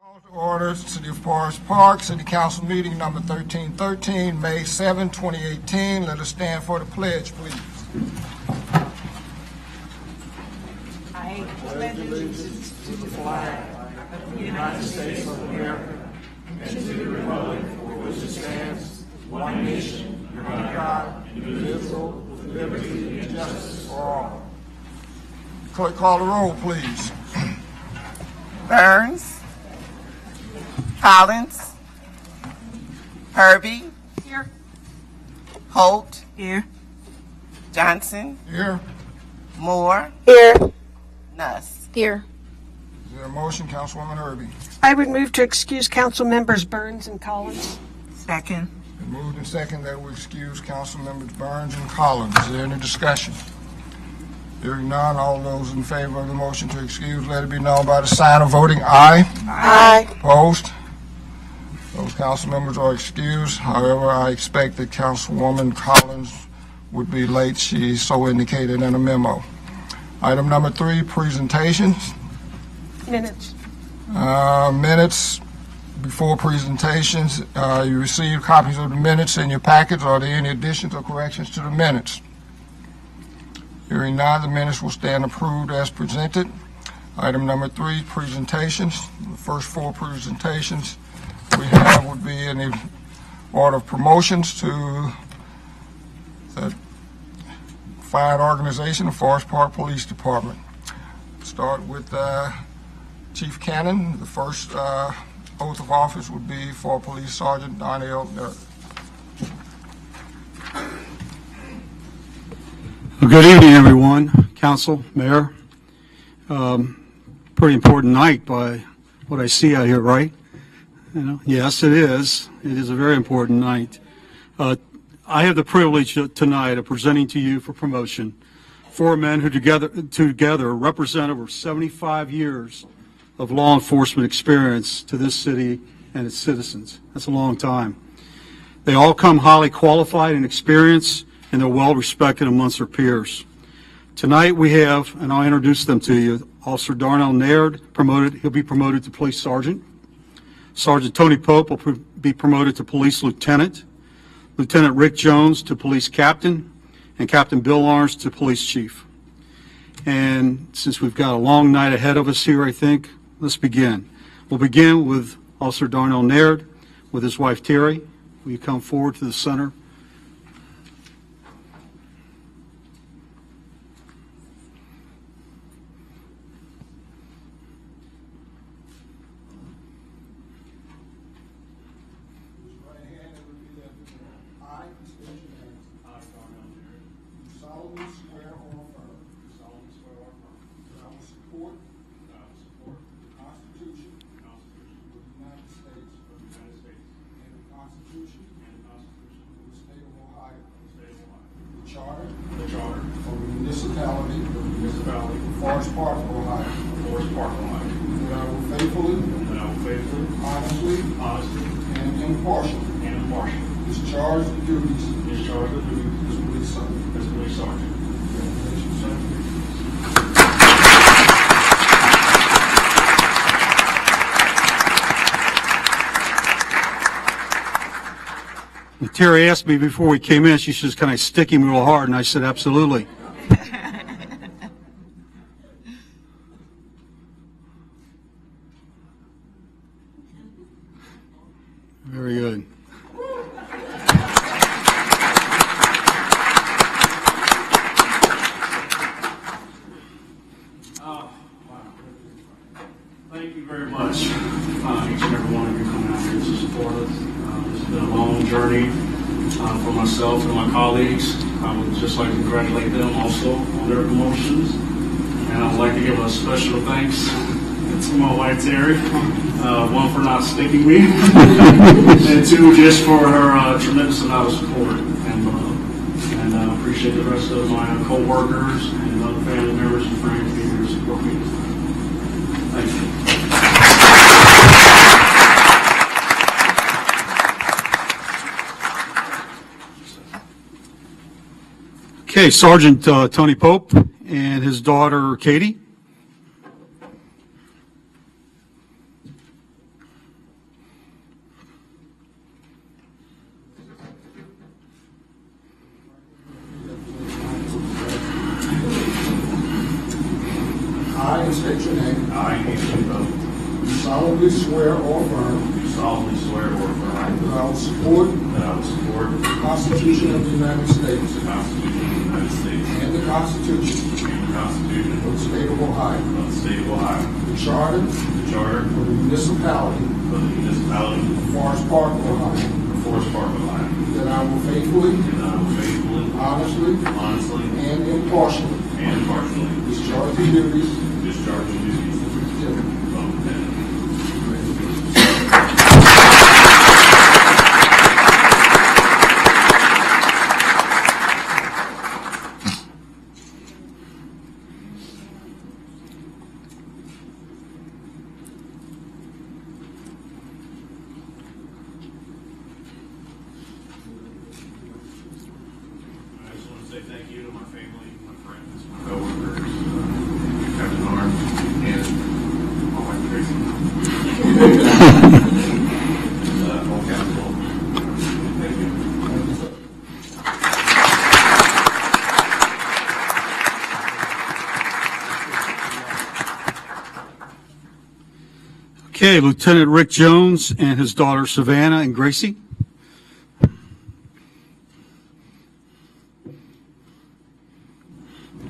Call to order, City of Forest Park, City Council meeting number 1313, May 7, 2018. Let us stand for the pledge, please. I pledge allegiance to the flag of the United States of America and to the republic for which it stands, one nation, under God, indivisible, with liberty and justice for all. Clerk, call the roll, please. Burns, Collins, Herbie, Here. Holt, Here. Johnson, Here. Moore, Here. Nuss. Here. Is there a motion, Councilwoman Herbie? I would move to excuse council members Burns and Collins. Second. Been moved and second that we excuse Council members Burns and Collins. Is there any discussion? Hearing none, all those in favor of the motion to excuse, let it be known by the sign of voting aye. Aye. Opposed? Those council members are excused. However, I expect that Councilwoman Collins would be late. She so indicated in a memo. Item number 3, presentations. Minutes. Minutes. Before presentations, you received copies of the minutes in your packets. Are there any additions or corrections to the minutes? Hearing none, the minutes will stand approved as presented. Item number 3, presentations. The first 4 presentations we have would be in the order of promotions to the fine organization, the Forest Park Police Department. Start with Chief Cannon. The first oath of office would be for Police Sergeant Donnell Nerd. Well, good evening, everyone, council, mayor. Pretty important night by what I see out here, right? You know, yes, it is. It is a very important night. I have the privilege tonight of presenting to you for promotion 4 men who together represent over 75 years of law enforcement experience to this city and its citizens. That's a long time. They all come highly qualified and experienced, and they're well respected amongst their peers. Tonight we have, and I'll introduce them to you, Officer Darnell Naird, he'll be promoted to Police Sergeant. Sergeant Tony Pope will be promoted to Police Lieutenant. Lieutenant Rick Jones to Police Captain, and Captain Bill Lawrence to Police Chief. And since we've got a long night ahead of us here, I think, let's begin. We'll begin with Officer Darnell Naird with his wife Terry. Will you come forward to the center? Forest Park, Ohio. Forest Park, Ohio. That I will faithfully, honestly, and impartially discharge the duties as police sergeant. Congratulations, And Terry asked me before we came in, she says, can I stick him real hard? And I said, absolutely. Very good. Thank you very much, each and every one of you coming out here to support us. It's been a long journey for myself and my colleagues. I would just like to congratulate them also on their promotions. And I would like to give a special thanks to my wife Terry, one for not sticking me, and 2 just for her tremendous amount of support and love. And I appreciate the rest of my co-workers and other family members and friends being here to support me. Thank you. Okay, Sergeant Tony Pope and his daughter Katie. solemnly swear or affirm do solemnly swear or affirm that I will support that I will support the Constitution of the United States the Constitution of the United States and the Constitution and the Constitution of the State of Ohio, of the State of Ohio, the Charter the Charter of the Municipality of the Municipality of Forest Park, Ohio, of Forest Park, Ohio, that I will faithfully, and that I will faithfully, honestly, honestly, and impartially and impartially discharge the duties discharge the duties of lieutenant. I just want to say thank you to my family, my friends, my coworkers, Captain Arm, and my wife Tracy. All council. Thank you. Okay, Lieutenant Rick Jones and his daughter Savannah and Gracie.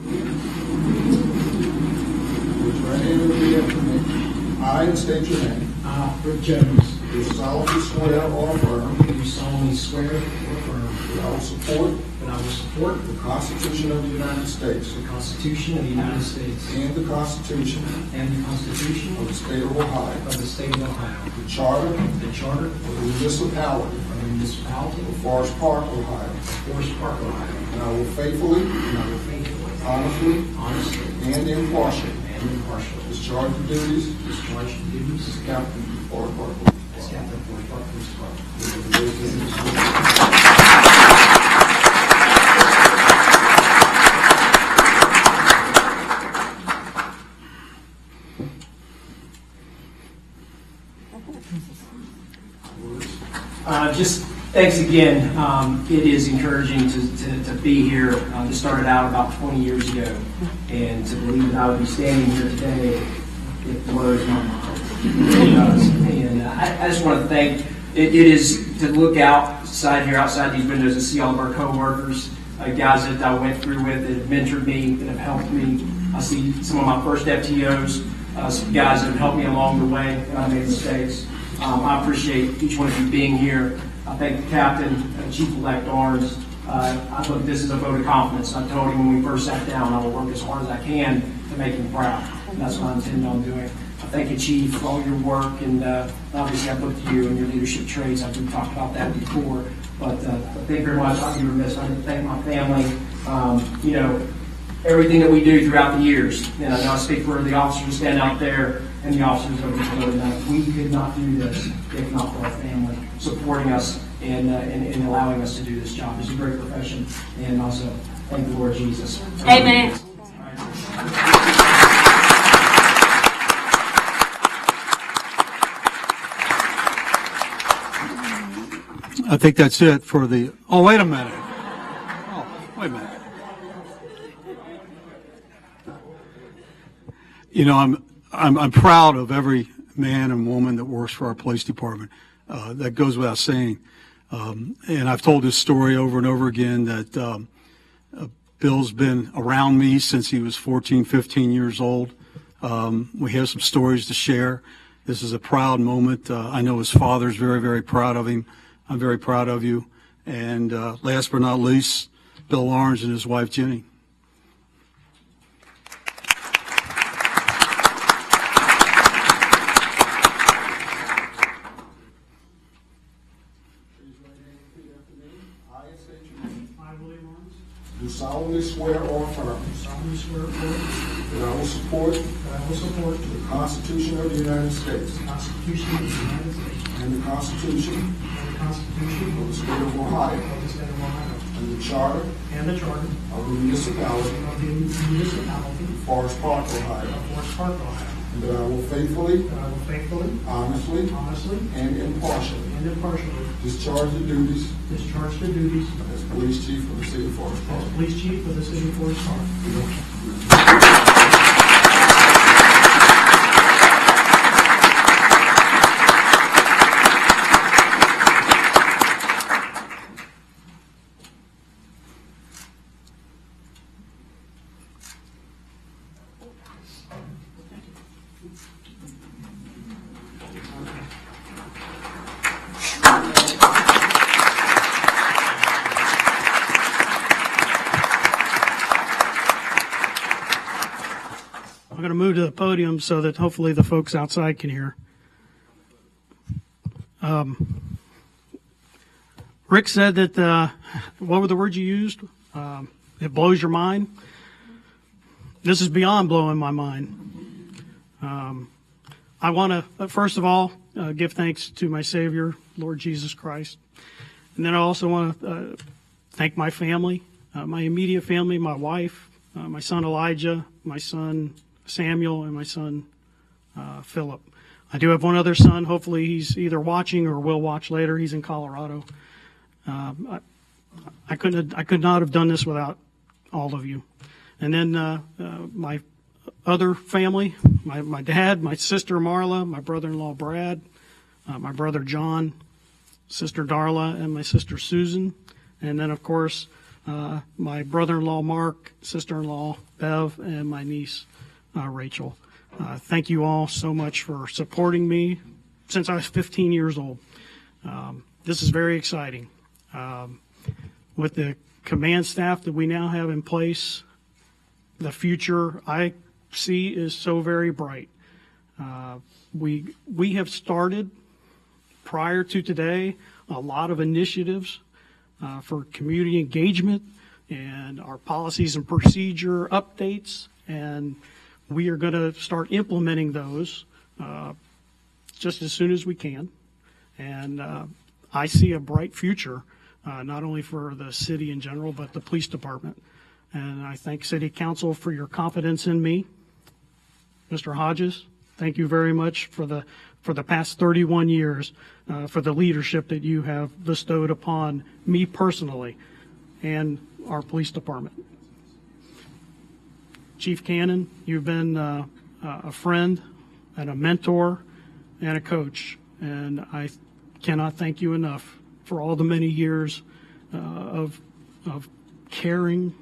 Raise your right hand and repeat after me. I, and state your name, Rick Jones, do solemnly swear or affirm do solemnly swear or affirm that I will support that I will support the Constitution of the United States the Constitution of the United States and the Constitution and the Constitution of the State of Ohio, of the State of Ohio, the Charter the Charter of the Municipality of the Municipality of Forest Park, Ohio, of Forest Park, Ohio, and I will faithfully, and I will faithfully, honestly, and impartially and impartially discharge the duties discharge the duties as Captain of Forest Park. as Captain of Forest Park Police Department. Just thanks again. It is encouraging to be here. This started out about 20 years ago, and to believe that I would be standing here today, it blows my mind. It really does. And I just want to thank. It is to look outside these windows, and see all of our coworkers, guys that I went through with, that have mentored me, that have helped me. I see some of my first FTOs, some guys that have helped me along the way, and I made mistakes. I appreciate each one of you being here. I thank the captain, Chief-elect Arms. I look, this is a vote of confidence. I told him when we first sat down, I will work as hard as I can to make him proud. And that's what I intend on doing. I thank you, Chief, for all your work, and obviously I look to you and your leadership traits. I've talked about that before, but thank you very much. I'd be remiss. I didn't thank my family. Everything that we do throughout the years. And I know I speak for the officers who stand out there and the officers over there. We could not do this if not for our family supporting us and allowing us to do this job. It's a great profession, and also thank the Lord Jesus. Amen. I think that's it for the. Oh, wait a minute. Oh, wait a minute. You know, I'm proud of every man and woman that works for our police department. That goes without saying. And I've told this story over and over again that Bill's been around me since he was 14, 15 years old. We have some stories to share. This is a proud moment. I know his father's very, very proud of him. I'm very proud of you. And last but not least, Bill Orange and his wife, Jenny. Do solemnly swear or affirm that I will support the Constitution of the United States and the Constitution of the State of Ohio and the Charter of the Municipality of Forest Park, Ohio, and that I will faithfully, honestly, and impartially discharge the duties as Police Chief of the City of Forest Park. Police Chief of the City of Forest Park. move to the podium so that hopefully the folks outside can hear. Rick said that, what were the words you used? It blows your mind. This is beyond blowing my mind. I want to, first of all, give thanks to my Savior, Lord Jesus Christ. And then I also want to thank my family, my immediate family, my wife, my son Elijah, my son Samuel, and my son Philip. I do have one other son. Hopefully he's either watching or will watch later. He's in Colorado. I could not have done this without all of you. And then my other family, my dad, my sister Marla, my brother-in-law Brad, my brother John, sister Darla, and my sister Susan. And then, of course, my brother-in-law Mark, sister-in-law Bev, and my niece Rachel. Thank you all so much for supporting me since I was 15 years old. This is very exciting. With the command staff that we now have in place, the future I see is so very bright. We have started prior to today a lot of initiatives for community engagement and our policies and procedure updates, and we are going to start implementing those just as soon as we can. And I see a bright future, not only for the city in general, but the police department. And I thank City Council for your confidence in me. Mr. Hodges, thank you very much for the past 31 years, for the leadership that you have bestowed upon me personally and our police department. Chief Cannon, you've been a friend and a mentor and a coach, and I cannot thank you enough for all the many years of caring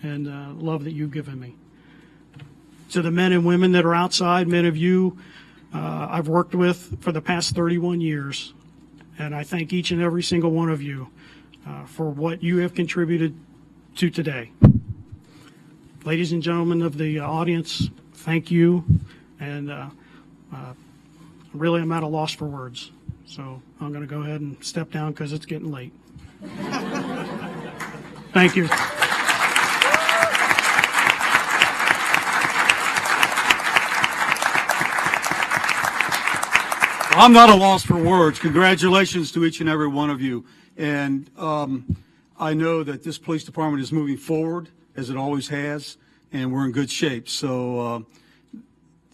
and love that you've given me. To the men and women that are outside, many of you I've worked with for the past 31 years, and I thank each and every single one of you for what you have contributed to today. Ladies and gentlemen of the audience, thank you, and really I'm at a loss for words, so I'm going to go ahead and step down because it's getting late. Thank you. I'm not a loss for words. Congratulations to each and every one of you. And I know that this police department is moving forward, as it always has, and we're in good shape. So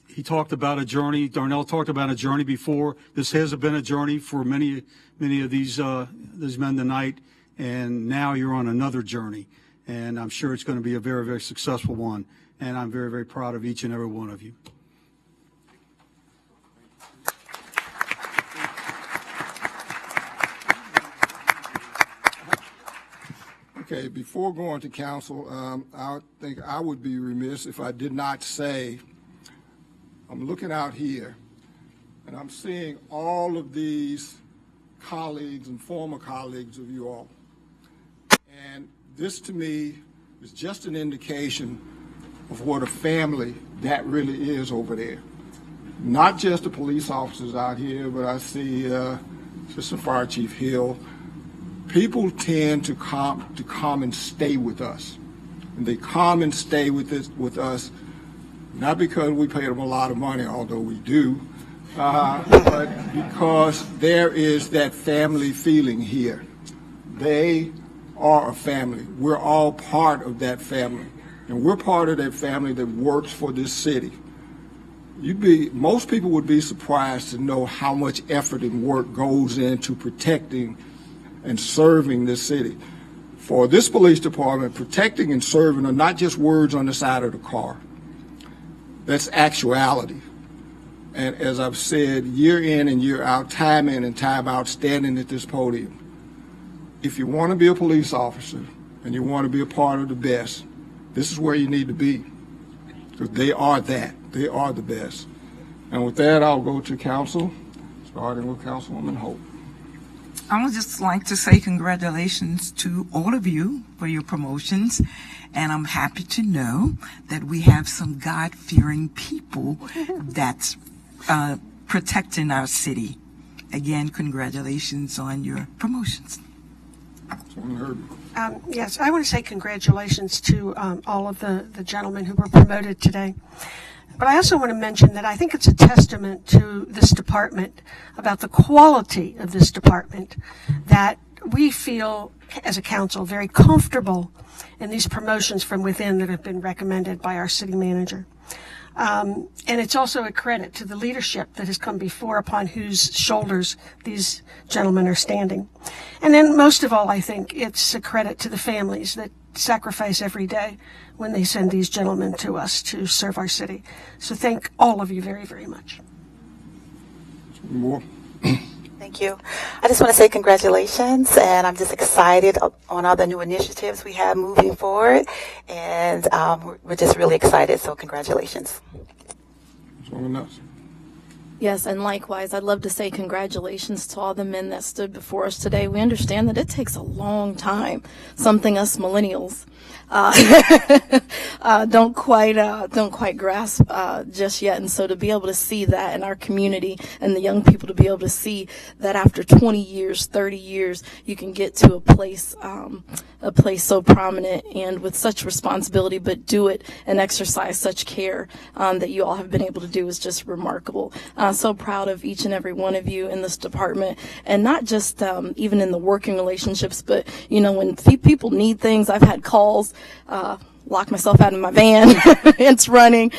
he talked about a journey. Darnell talked about a journey before. This has been a journey for many of these men tonight, and now you're on another journey. And I'm sure it's going to be a very, very successful one. And I'm very, very proud of each and every one of you. Okay, before going to council, I think I would be remiss if I did not say, I'm looking out here and I'm seeing all of these colleagues and former colleagues of you all. And this to me is just an indication of what a family that really is over there. Not just the police officers out here, but I see Assistant Fire Chief Hill. People tend to come and stay with us. And they come and stay with us, not because we pay them a lot of money, although we do, but because there is that family feeling here. They are a family. We're all part of that family. And we're part of that family that works for this city. Most people would be surprised to know how much effort and work goes into protecting and serving this city. For this police department, protecting and serving are not just words on the side of the car. That's actuality. And as I've said, year in and year out, time in and time out, standing at this podium, if you want to be a police officer and you want to be a part of the best, this is where you need to be. Because they are that. They are the best. And with that, I'll go to council, starting with Councilwoman Hope. I would just like to say congratulations to all of you for your promotions. And I'm happy to know that we have some God-fearing people that's protecting our city. Again, congratulations on your promotions. Yes, I want to say congratulations to all of the gentlemen who were promoted today. But I also want to mention that I think it's a testament to this department about the quality of this department that we feel as a council very comfortable in these promotions from within that have been recommended by our city manager. And it's also a credit to the leadership that has come before upon whose shoulders these gentlemen are standing. And then most of all, I think it's a credit to the families that sacrifice every day when they send these gentlemen to us to serve our city. So thank all of you very, very much. More. Thank you. I just want to say congratulations, and I'm just excited on all the new initiatives we have moving forward, and we're just really excited, so congratulations. Someone else? Yes, and likewise, I'd love to say congratulations to all the men that stood before us today. We understand that it takes a long time, something us millennials don't quite grasp just yet. And so to be able to see that in our community and the young people to be able to see that after 20 years, 30 years, you can get to a place so prominent and with such responsibility, but do it and exercise such care that you all have been able to do is just remarkable. So proud of each and every one of you in this department, and not just even in the working relationships, but when people need things. I've had calls, lock myself out of my van, it's running,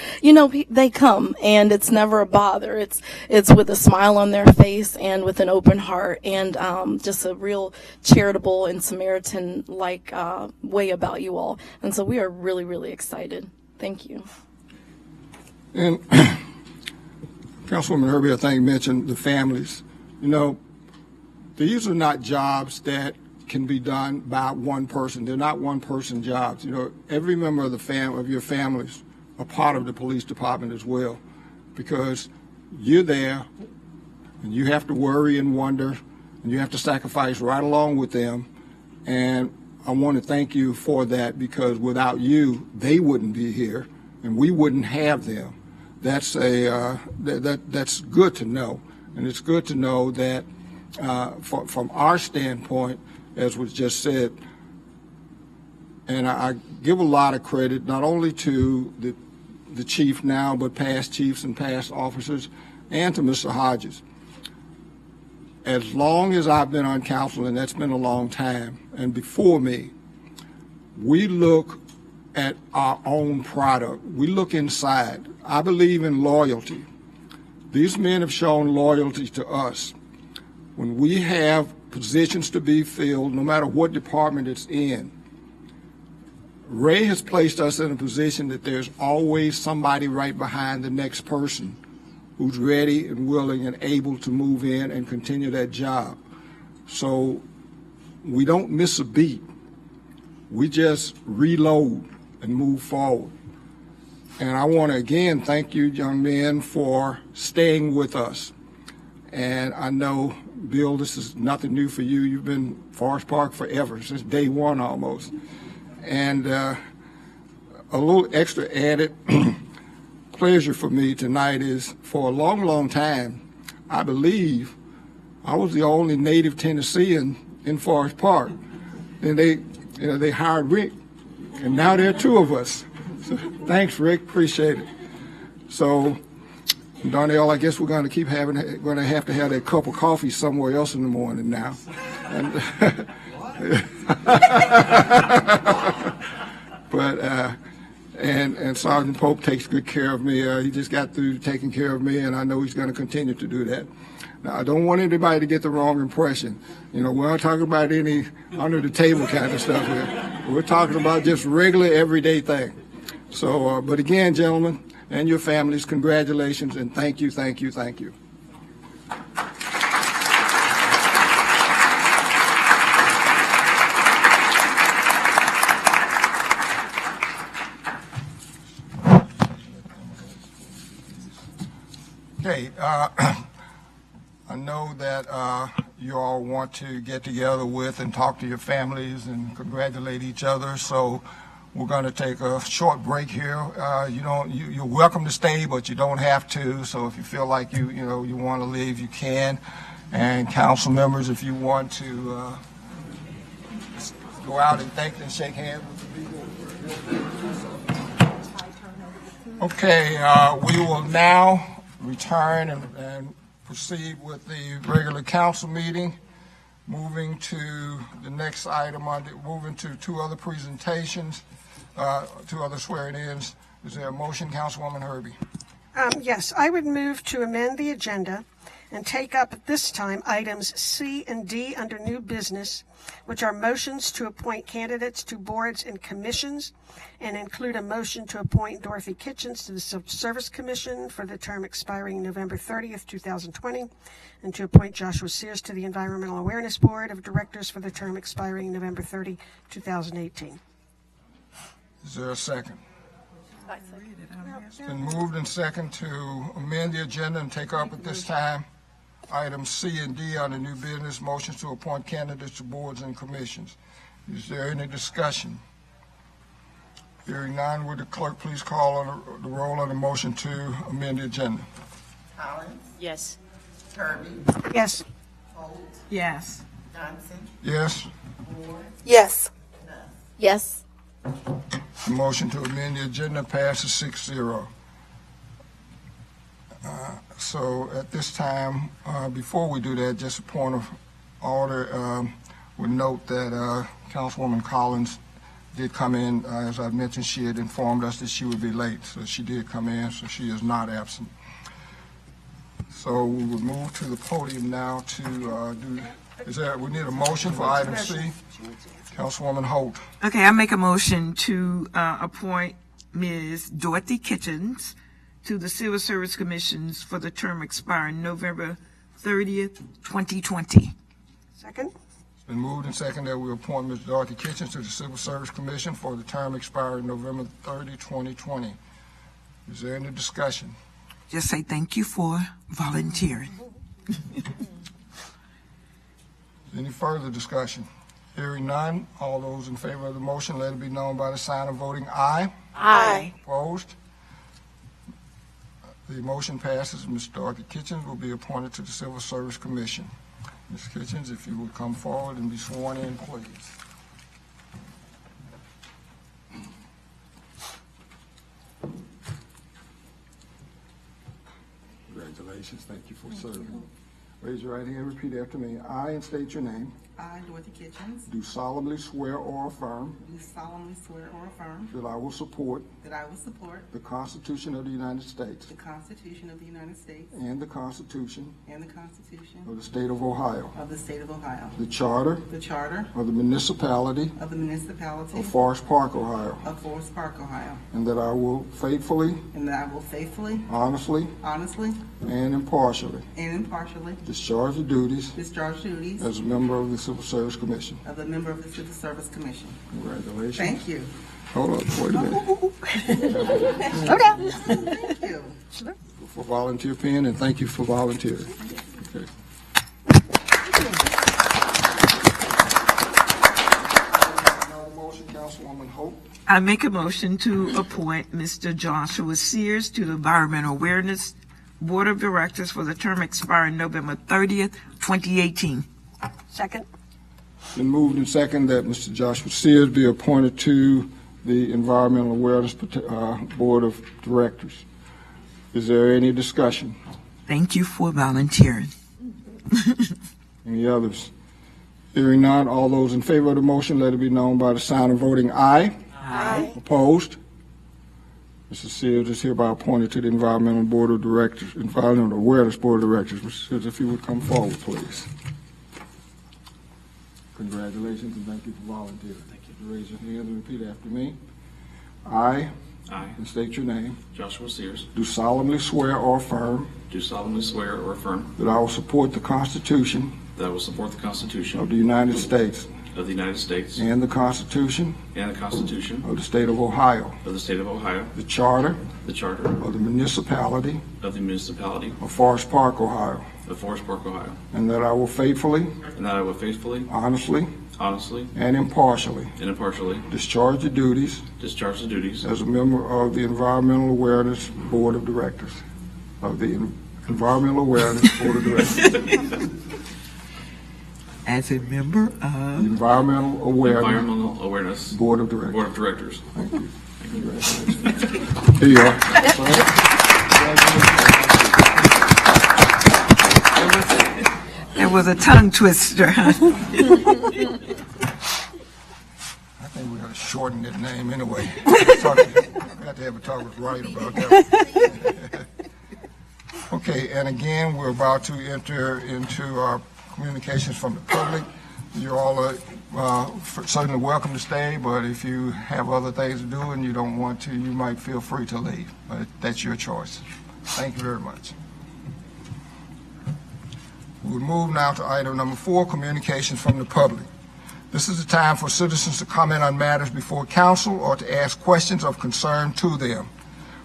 they come, and it's never a bother. It's with a smile on their face and with an open heart, and just a real charitable and Samaritan-like way about you all. And so we are really, really excited. Thank you. And Councilwoman Herbie, I think, mentioned the families. These are not jobs that can be done by one person. They're not one-person jobs. Every member of of your families are part of the police department as well, because you're there and you have to worry and wonder, and you have to sacrifice right along with them. And I want to thank you for that, because without you, they wouldn't be here and we wouldn't have them. That's that's good to know, and it's good to know that from our standpoint, as was just said, and I give a lot of credit not only to the chief now, but past chiefs and past officers, and to Mr. Hodges. As long as I've been on council, and that's been a long time, and before me, we look at our own product. We look inside. I believe in loyalty. These men have shown loyalty to us. When we have positions to be filled, no matter what department it's in, Ray has placed us in a position that there's always somebody right behind the next person who's ready and willing and able to move in and continue that job. So we don't miss a beat. We just reload and move forward. And I want to again thank you, young men, for staying with us. And I know, Bill, this is nothing new for you. You've been Forest Park forever, since day one almost. And a little extra added pleasure for me tonight is, for a long, long time, I believe I was the only native Tennessean in Forest Park. Then they hired Rick, and now there are two of us. So, thanks, Rick. Appreciate it. So, Darnell, I guess we're going to have to have that cup of coffee somewhere else in the morning now. And, and Sergeant Pope takes good care of me. He just got through taking care of me, and I know he's going to continue to do that. Now, I don't want anybody to get the wrong impression. We're not talking about any under-the-table kind of stuff here. We're talking about just regular, everyday thing. So, but again, gentlemen, and your families, congratulations, and thank you, thank you, thank you. Okay, I know that you all want to get together with and talk to your families and congratulate each other, so we're going to take a short break here. You're welcome to stay, but you don't have to. So if you feel like you want to leave, you can. And council members, if you want to go out and thank and shake hands with the people. Okay, we will now return and proceed with the regular council meeting. Moving to the next item, moving to two other presentations, two other swearing-ins. Is there a motion, Councilwoman Herbie? Yes, I would move to amend the agenda and take up at this time items C and D under new business, which are motions to appoint candidates to boards and commissions, and include a motion to appoint Dorothy Kitchens to the Civil Service Commission for the term expiring November 30th, 2020, and to appoint Joshua Sears to the Environmental Awareness Board of Directors for the term expiring November 30, 2018. Is there a second? It's been moved and second to amend the agenda and take up at this time items C and D on the new business, motions to appoint candidates to boards and commissions. Is there any discussion? Hearing none, would the clerk please call on the roll on the motion to amend the agenda? Collins, Yes. Kirby, Yes. Holt, Yes. Johnson, Yes. Yes. Yes. The motion to amend the agenda passes 6-0. So at this time, before we do that, just a point of order, would note that Councilwoman Collins did come in. As I mentioned, she had informed us that she would be late, so she did come in, so she is not absent. So we would move to the podium now to we need a motion for item C. Councilwoman Holt. Okay, I make a motion to appoint Ms. Dorothy Kitchens to the Civil Service Commissions for the term expiring November 30th, 2020. Second? It's been moved and seconded that we appoint Ms. Dorothy Kitchens to the Civil Service Commission for the term expiring November 30, 2020. Is there any discussion? Just say thank you for volunteering. Any further discussion? Hearing none, all those in favor of the motion, let it be known by the sign of voting aye. Aye. Opposed? The motion passes. Ms. Dorothy Kitchens will be appointed to the Civil Service Commission. Ms. Kitchens, if you would come forward and be sworn in, please. Congratulations. Thank you for serving. Raise your right hand and repeat after me. I, and state your name, I, Dorothy Kitchens, do solemnly swear or affirm do solemnly swear or affirm that I will support that I will support the Constitution of the United States the Constitution of the United States and the Constitution and the Constitution of the State of Ohio, of the State of Ohio, the Charter the Charter of the Municipality of the Municipality of Forest Park, Ohio, of Forest Park, Ohio, and that I will faithfully, and that I will faithfully, honestly, honestly, and impartially and impartially discharge the duties discharge duties as a member of the Civil Service Commission. of a member of the Civil Service Commission. Congratulations. Thank you. Hold on, wait a minute. Thank you. For volunteer pen, and thank you for volunteering. Okay. Another motion, Councilwoman Hope. I make a motion to appoint Mr. Joshua Sears to the Environmental Awareness Board of Directors for the term expiring November 30th, 2018. Second? Been moved and seconded that Mr. Joshua Sears be appointed to the Environmental Awareness Board of Directors. Is there any discussion? Thank you for volunteering. Any others? Hearing none, all those in favor of the motion, let it be known by the sign of voting aye. Aye. Opposed? Mr. Sears is hereby appointed to the Environmental Board of Directors, Environmental Awareness Board of Directors. Mr. Sears, if you would come forward, please. Congratulations and thank you for volunteering. Thank you. Raise your hand and repeat after me. I, and state your name, Joshua Sears, do solemnly swear or affirm do solemnly swear or affirm that I will support the Constitution that I will support the Constitution of the United States of the United States and the Constitution and the Constitution of the State of Ohio, of the State of Ohio, the Charter the Charter of the Municipality of the Municipality of Forest Park, Ohio, of Forest Park, Ohio, and that I will faithfully, and that I will faithfully, honestly, honestly, and impartially and impartially discharge the duties discharge the duties as a member of the Environmental Awareness Board of Directors, of the Environmental Awareness Board of Directors, As a member of Environmental Awareness Board of Directors. Board of Directors. Thank you. Here you are. It was a tongue twister. I think we got to shorten that name anyway. Got to have a talk with Wright about that. Okay, and again, we're about to enter into our communications from the public. You all are certainly welcome to stay, but if you have other things to do and you don't want to, you might feel free to leave. But that's your choice. Thank you very much. We'll move now to item number 4, communications from the public. This is the time for citizens to comment on matters before council or to ask questions of concern to them.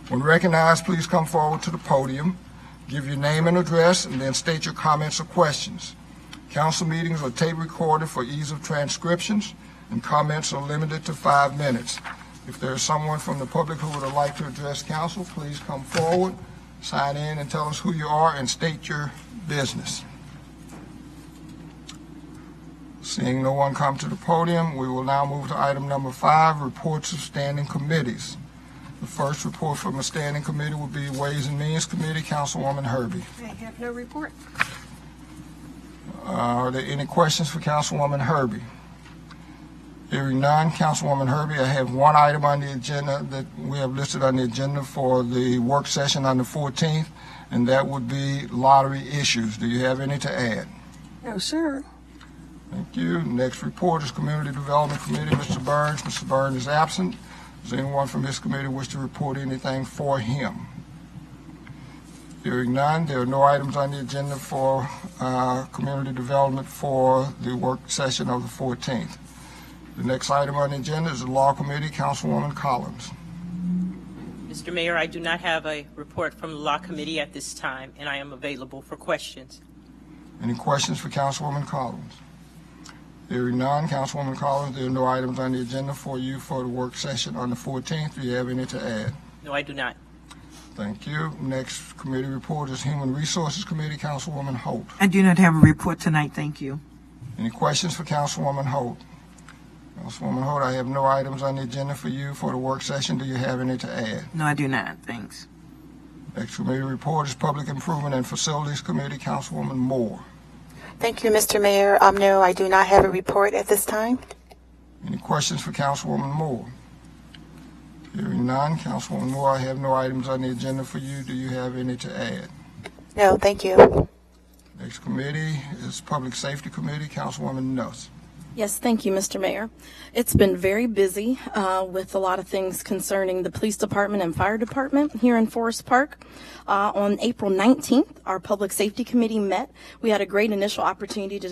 When recognized, please come forward to the podium, give your name and address, and then state your comments or questions. Council meetings are tape recorded for ease of transcriptions, and comments are limited to 5 minutes. If there is someone from the public who would like to address council, please come forward, sign in, and tell us who you are and state your business. Seeing no one come to the podium, we will now move to item number 5, reports of standing committees. The first report from a standing committee will be Ways and Means Committee, Councilwoman Herbie. I have no report. Are there any questions for Councilwoman Herbie? Hearing none, Councilwoman Herbie, I have one item on the agenda that we have listed on the agenda for the work session on the 14th, and that would be lottery issues. Do you have any to add? No, sir. Thank you. Next report is Community Development Committee, Mr. Burns. Mr. Burns is absent. Does anyone from his committee wish to report anything for him? Hearing none, there are no items on the agenda for community development for the work session of the 14th. The next item on the agenda is the Law Committee, Councilwoman Collins. Mr. Mayor, I do not have a report from the Law Committee at this time, and I am available for questions. Any questions for Councilwoman Collins? Hearing none, Councilwoman Collins, there are no items on the agenda for you for the work session on the 14th. Do you have any to add? No, I do not. Thank you. Next committee report is Human Resources Committee, Councilwoman Holt. I do not have a report tonight, thank you. Any questions for Councilwoman Holt? Councilwoman Holt, I have no items on the agenda for you for the work session. Do you have any to add? No, I do not, thanks. Next committee report is Public Improvement and Facilities Committee, Councilwoman Moore. Thank you, Mr. Mayor. No, I do not have a report at this time. Any questions for Councilwoman Moore? Hearing none, Councilwoman Moore, I have no items on the agenda for you. Do you have any to add? No, thank you. Next committee is Public Safety Committee, Councilwoman Nuss. Yes, thank you, Mr. Mayor. It's been very busy with a lot of things concerning the police department and fire department here in Forest Park. On April 19th, our Public Safety Committee met. We had a great initial opportunity to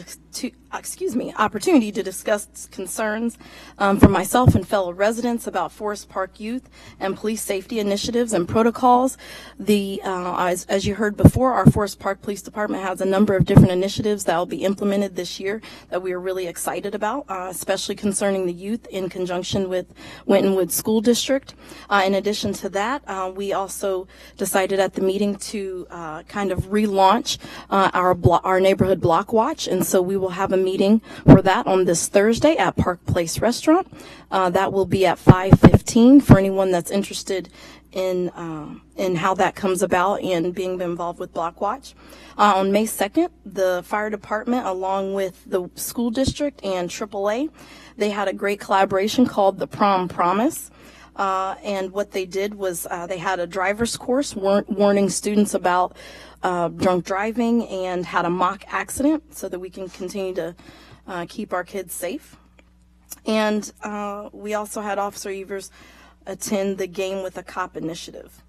discuss concerns from myself and fellow residents about Forest Park youth and police safety initiatives and protocols. As you heard before, our Forest Park Police Department has a number of different initiatives that will be implemented this year that we are really excited about, especially concerning the youth in conjunction with Winton Woods School District. In addition to that, we also decided at the meeting to kind of relaunch our neighborhood block watch, and so we will have a meeting for that on this Thursday at Park Place Restaurant. That will be at 5:15 for anyone that's interested in how that comes about and being involved with block watch. On May 2nd, the fire department, along with the school district and AAA, they had a great collaboration called the Prom Promise. And what they did was they had a driver's course warning students about drunk driving and had a mock accident so that we can continue to keep our kids safe. And we also had Officer Evers attend the Game with a Cop initiative.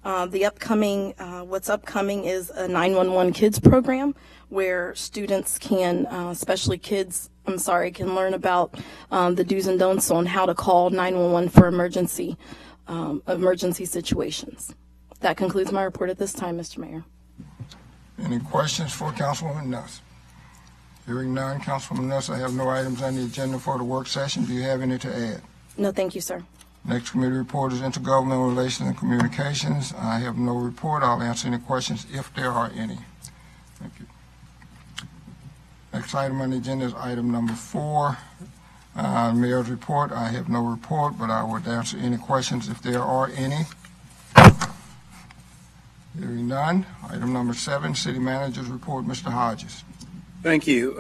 What's upcoming is a 911 Kids program where students can, especially kids, can learn about the do's and don'ts on how to call 911 for emergency situations. That concludes my report at this time, Mr. Mayor. Any questions for Councilwoman Nuss? Hearing none, Councilwoman Nuss, I have no items on the agenda for the work session. Do you have any to add? No, thank you, sir. Next committee report is Intergovernmental Relations and Communications. I have no report. I'll answer any questions if there are any. Thank you. Next item on the agenda is item number 4, Mayor's report. I have no report, but I would answer any questions if there are any. Hearing none. Item number 7, City Manager's report. Mr. Hodges. Thank you.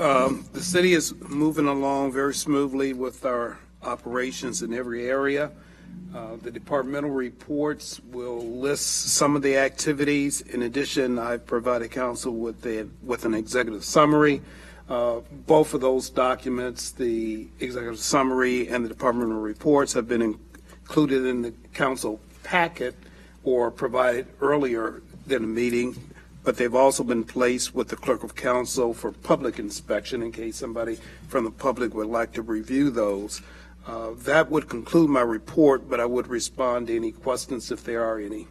The city is moving along very smoothly with our operations in every area. The departmental reports will list some of the activities. In addition, I've provided council with an executive summary. Both of those documents, the executive summary and the departmental reports, have been included in the council packet or provided earlier than the meeting, but they've also been placed with the clerk of council for public inspection in case somebody from the public would like to review those. That would conclude my report, but I would respond to any questions if there are any.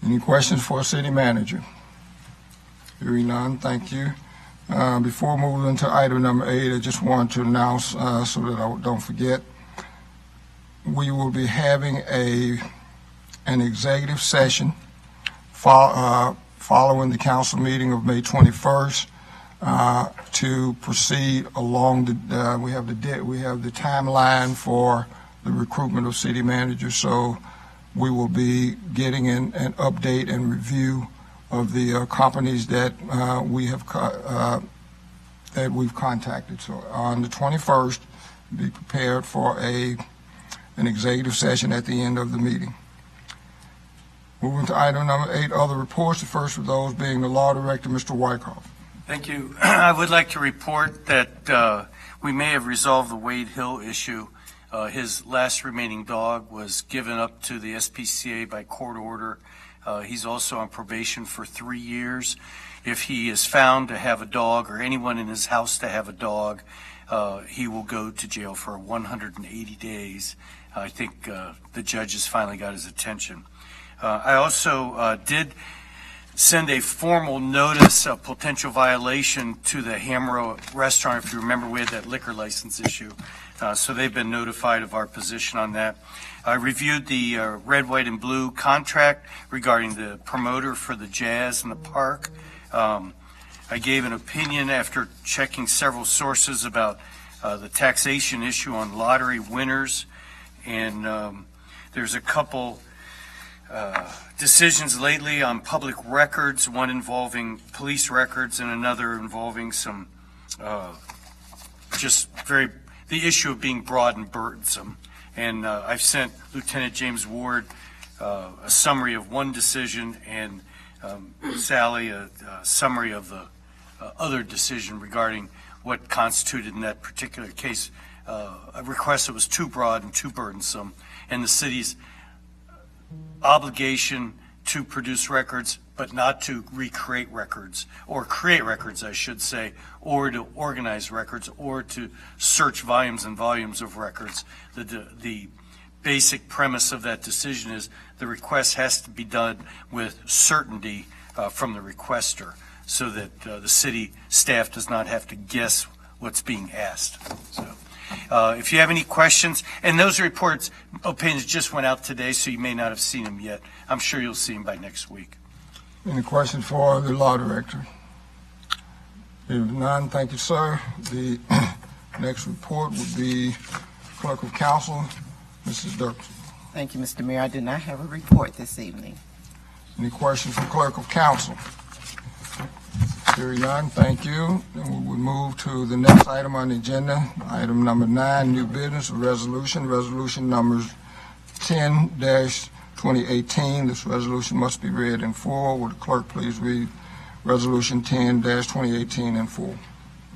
Any questions for City Manager? Hearing none, thank you. Before moving to item number 8, I just want to announce so that I don't forget, we will be having an executive session following the council meeting of May 21st to proceed along the we have the timeline for the recruitment of city managers. So we will be getting an update and review of the companies that we've contacted. So on the 21st, be prepared for an executive session at the end of the meeting. Moving to item number 8, other reports. The first of those being the Law Director, Mr. Wyckoff. Thank you. I would like to report that we may have resolved the Wade Hill issue. His last remaining dog was given up to the SPCA by court order. He's also on probation for 3 years. If he is found to have a dog, or anyone in his house to have a dog, he will go to jail for 180 days. I think the judge has finally got his attention. I also did send a formal notice of potential violation to the Hamro restaurant. If you remember, we had that liquor license issue. So they've been notified of our position on that. I reviewed the red, white, and blue contract regarding the promoter for the jazz in the park. I gave an opinion after checking several sources about the taxation issue on lottery winners. And there's a couple decisions lately on public records, one involving police records and another involving some the issue of being broad and burdensome. And I've sent Lieutenant James Ward a summary of one decision and Sally a summary of the other decision regarding what constituted in that particular case a request that was too broad and too burdensome, and the city's obligation to produce records, but not to recreate records, or create records, I should say, or to organize records, or to search volumes and volumes of records. The basic premise of that decision is the request has to be done with certainty from the requester, so that the city staff does not have to guess what's being asked. So, if you have any questions, and those reports, opinions just went out today, so you may not have seen them yet. I'm sure you'll see them by next week. Any questions for the Law Director? If none, thank you, sir. The next report would be Clerk of Council, Mrs. Dirksen. Thank you, Mr. Mayor. I do not have a report this evening. Any questions for Clerk of Council? Hearing none, thank you. Then we will move to the next item on the agenda, item number 9, new business, resolution numbers 10-2018. This resolution must be read in full. Would the clerk please read resolution 10-2018 in full?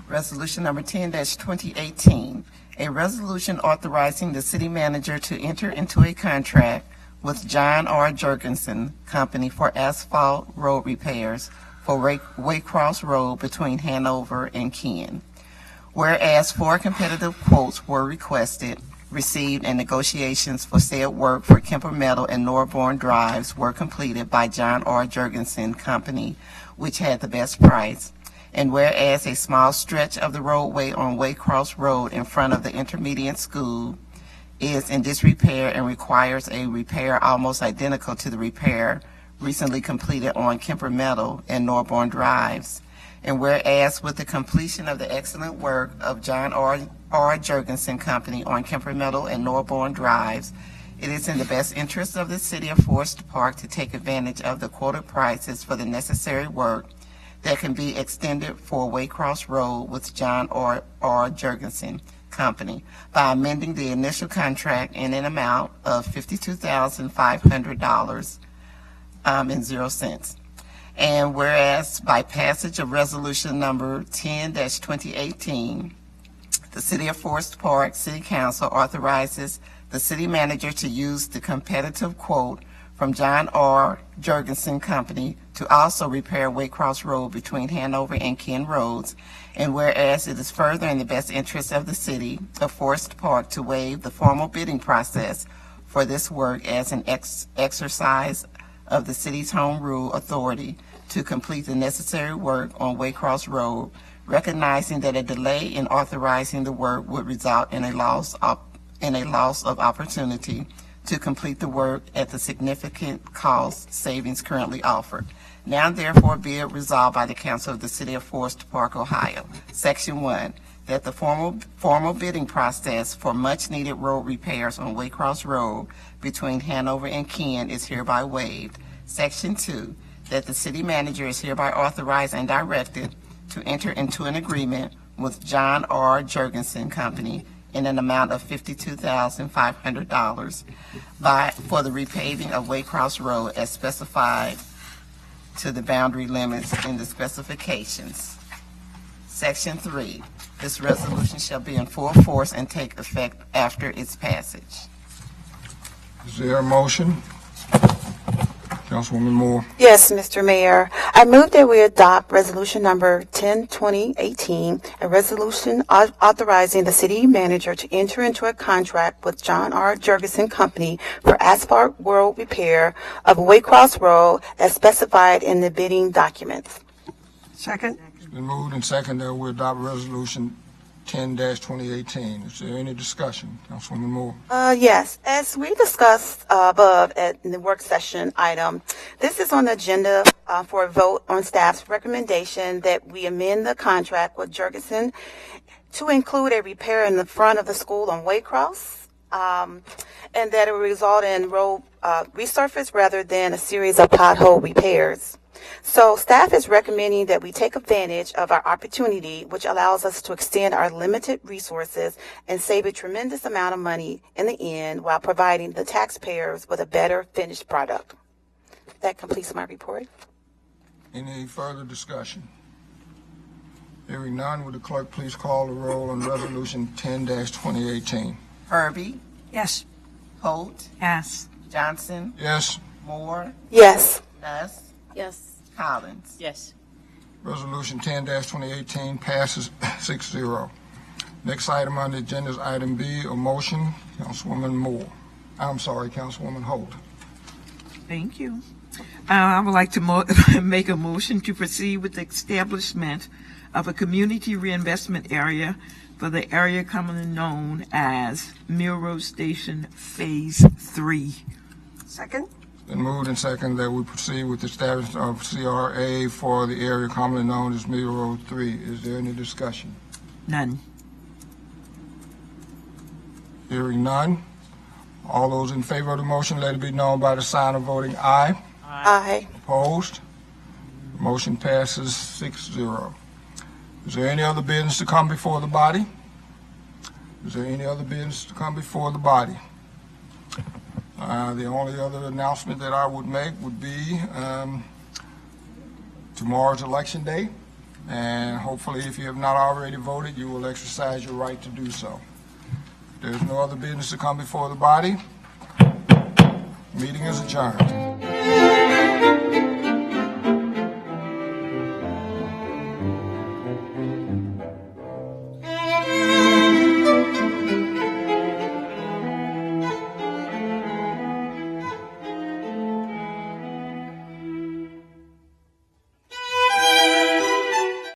Resolution number 10-2018, a resolution authorizing the city manager to enter into a contract with John R. Jurgensen Company for asphalt road repairs for Waycross Road between Hanover and Keene. Whereas 4 competitive quotes were requested, received and negotiations for said work for Kemper Meadow and Norborn Drives were completed by John R. Jurgensen Company, which had the best price. And whereas a small stretch of the roadway on Waycross Road in front of the intermediate school is in disrepair and requires a repair almost identical to the repair recently completed on Kemper Meadow and Norborn Drives. And whereas with the completion of the excellent work of John R. Jurgensen Company on Kemper Meadow and Norborn Drives, it is in the best interest of the City of Forest Park to take advantage of the quoted prices for the necessary work that can be extended for Waycross Road with John R. Jurgensen Company by amending the initial contract in an amount of $52,500 and 0 cents. And whereas by passage of resolution number 10-2018, the City of Forest Park City Council authorizes the city manager to use the competitive quote from John R. Jurgensen Company to also repair Waycross Road between Hanover and Ken Roads. And whereas it is further in the best interest of the City of Forest Park to waive the formal bidding process for this work as an exercise of the city's home rule authority to complete the necessary work on Waycross Road, recognizing that a delay in authorizing the work would result in a loss of opportunity to complete the work at the significant cost savings currently offered. Now therefore be it resolved by the Council of the City of Forest Park, Ohio. Section 1, that the formal bidding process for much-needed road repairs on Waycross Road between Hanover and Ken is hereby waived. Section 2, that the city manager is hereby authorized and directed to enter into an agreement with John R. Jurgensen Company in an amount of $52,500 for the repaving of Waycross Road as specified to the boundary limits in the specifications. Section 3, this resolution shall be in full force and take effect after its passage. Is there a motion? Councilwoman Moore. Yes, Mr. Mayor. I move that we adopt resolution number 10-2018, a resolution authorizing the city manager to enter into a contract with John R. Jurgensen Company for asphalt road repair of Waycross Road as specified in the bidding documents. Second. It's been moved and seconded that we adopt resolution 10-2018. Is there any discussion? Councilwoman Moore. Yes, as we discussed above at the work session item, this is on the agenda for a vote on staff's recommendation that we amend the contract with Jurgensen to include a repair in the front of the school on Waycross, and that it will result in road resurface rather than a series of pothole repairs. So staff is recommending that we take advantage of our opportunity, which allows us to extend our limited resources and save a tremendous amount of money in the end while providing the taxpayers with a better finished product. That completes my report. Any further discussion? Hearing none, would the clerk please call the roll on resolution 10-2018? Herbie? Yes. Holt? Yes. Johnson? Yes. Moore? Yes. Nuss? Yes. Collins? Yes. Resolution 10-2018 passes 6-0. Next item on the agenda is item B, a motion. Councilwoman Holt. Thank you. I would like to make a motion to proceed with the establishment of a community reinvestment area for the area commonly known as Mill Road Station Phase 3. Second. Been moved and seconded that we proceed with the establishment of CRA for the area commonly known as Mill Road 3. Is there any discussion? None. Hearing none. All those in favor of the motion, let it be known by the sign of voting aye. Aye. Opposed? Motion passes 6-0. Is there any other business to come before the body? Is there any other business to come before the body? The only other announcement that I would make would be tomorrow's election day, and hopefully if you have not already voted, you will exercise your right to do so. If there's no other business to come before the body, meeting is adjourned.